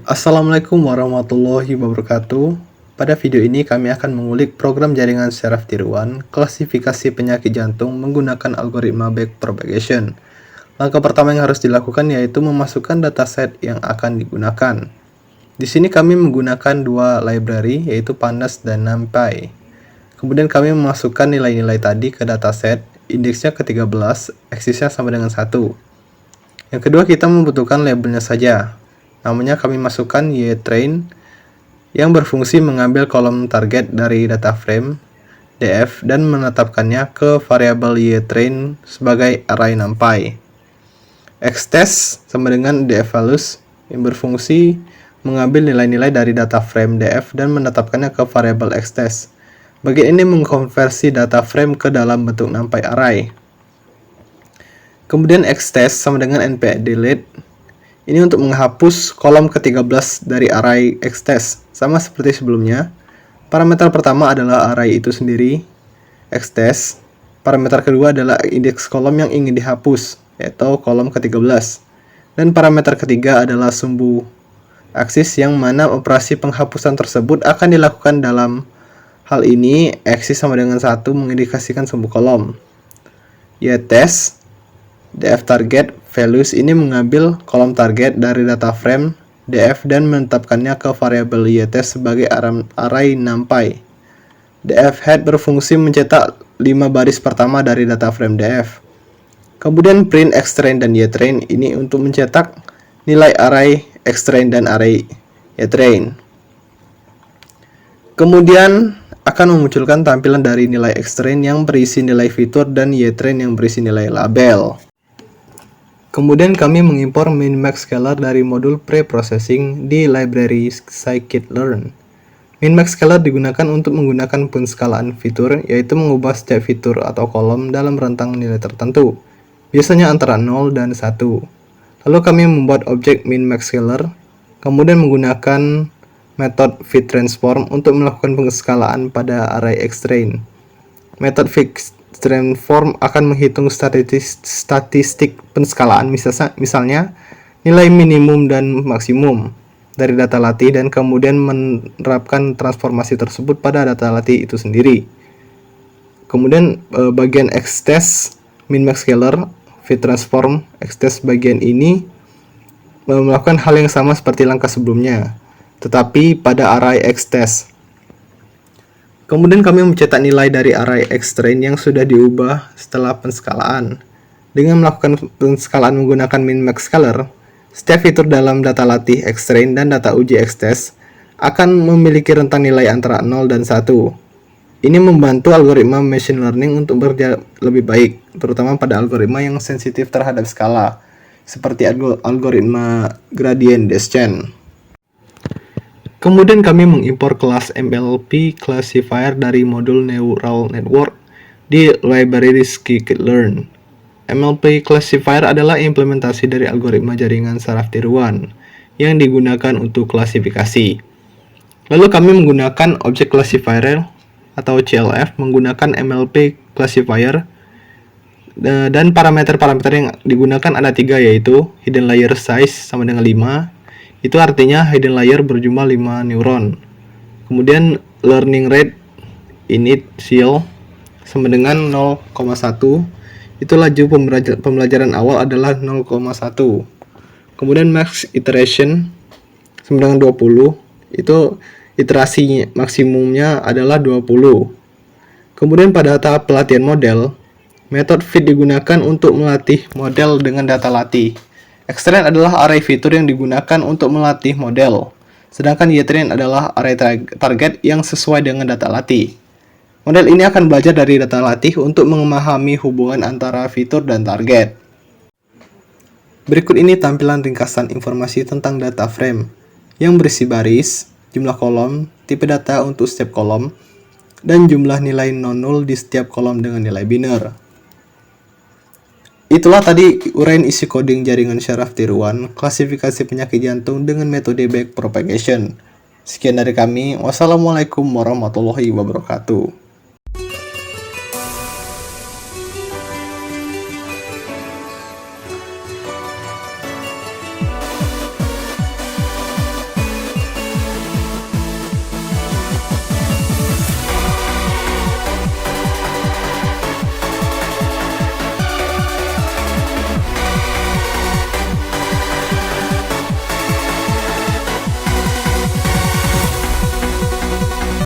Assalamualaikum warahmatullahi wabarakatuh. Pada video ini kami akan mengulik program jaringan syaraf tiruan, klasifikasi penyakit jantung menggunakan algoritma backpropagation. Langkah pertama yang harus dilakukan yaitu memasukkan dataset yang akan digunakan. Di sini kami menggunakan dua library yaitu Pandas dan NumPy. Kemudian kami memasukkan nilai-nilai tadi ke dataset, indeksnya ke 13, eksisnya sama dengan 1. Yang kedua kita membutuhkan labelnya saja. Namanya kami masukkan ytrain yang berfungsi mengambil kolom target dari data frame df dan menetapkannya ke variabel ytrain sebagai array numpy. Xtest sama dengan dfvalues yang berfungsi mengambil nilai-nilai dari data frame df dan menetapkannya ke variabel xtest. Bagian ini mengkonversi data frame ke dalam bentuk numpy array. Kemudian xtest sama dengan npdelete. Ini untuk menghapus kolom ke-13 dari array xtest. Sama seperti sebelumnya, parameter pertama adalah array itu sendiri, xtest. Parameter kedua adalah indeks kolom yang ingin dihapus, yaitu kolom ke-13. Dan parameter ketiga adalah sumbu aksis yang mana operasi penghapusan tersebut akan dilakukan dalam hal ini, aksis sama dengan 1 mengindikasikan sumbu kolom. Ytest df target values ini mengambil kolom target dari data frame df dan menetapkannya ke variabel ytest sebagai array numpy. Df head berfungsi mencetak 5 baris pertama dari data frame df. Kemudian print xtrain dan ytrain ini untuk mencetak nilai array xtrain dan array ytrain. Kemudian akan memunculkan tampilan dari nilai xtrain yang berisi nilai fitur dan ytrain yang berisi nilai label. Kemudian kami mengimpor min-max scalar dari modul preprocessing di library scikit-learn. Min-max scalar digunakan untuk menggunakan penskalaan fitur, yaitu mengubah setiap fitur atau kolom dalam rentang nilai tertentu, biasanya antara 0 dan 1. Lalu kami membuat objek min-max scalar, kemudian menggunakan metode fitTransform untuk melakukan pengeskalaan pada array xtrain. Metode fitTransform akan menghitung statistik penskalaan, misalnya nilai minimum dan maksimum dari data latih dan kemudian menerapkan transformasi tersebut pada data latih itu sendiri. Kemudian bagian xtest min-max scalar fitTransform xtest bagian ini melakukan hal yang sama seperti langkah sebelumnya, tetapi pada array xtest. Kemudian kami mencetak nilai dari array xtrain yang sudah diubah setelah penskalaan. Dengan melakukan penskalaan menggunakan min-max scalar, setiap fitur dalam data latih xtrain dan data uji xtest akan memiliki rentang nilai antara 0 dan 1. Ini membantu algoritma machine learning untuk bekerja lebih baik, terutama pada algoritma yang sensitif terhadap skala, seperti algoritma gradient descent. Kemudian kami mengimpor kelas MLP classifier dari modul neural network di library scikit-learn. MLP classifier adalah implementasi dari algoritma jaringan saraf tiruan yang digunakan untuk klasifikasi. Lalu kami menggunakan objek classifier atau CLF menggunakan MLP classifier, dan parameter-parameter yang digunakan ada 3, yaitu hidden layer size sama dengan 5. Itu artinya hidden layer berjumlah 5 neuron. Kemudian learning rate initial sama dengan 0,1. Itu laju pembelajaran awal adalah 0,1. Kemudian max iteration sama dengan 20. Itu iterasi maksimumnya adalah 20. Kemudian pada tahap pelatihan model, metode fit digunakan untuk melatih model dengan data latih. Xtrain adalah array fitur yang digunakan untuk melatih model, sedangkan ytrain adalah array target yang sesuai dengan data latih. Model ini akan belajar dari data latih untuk memahami hubungan antara fitur dan target. Berikut ini tampilan ringkasan informasi tentang data frame yang berisi baris, jumlah kolom, tipe data untuk setiap kolom, dan jumlah nilai non-null di setiap kolom dengan nilai biner. Itulah tadi uraian isi coding jaringan syaraf tiruan, klasifikasi penyakit jantung dengan metode backpropagation. Sekian dari kami. Wassalamualaikum warahmatullahi wabarakatuh.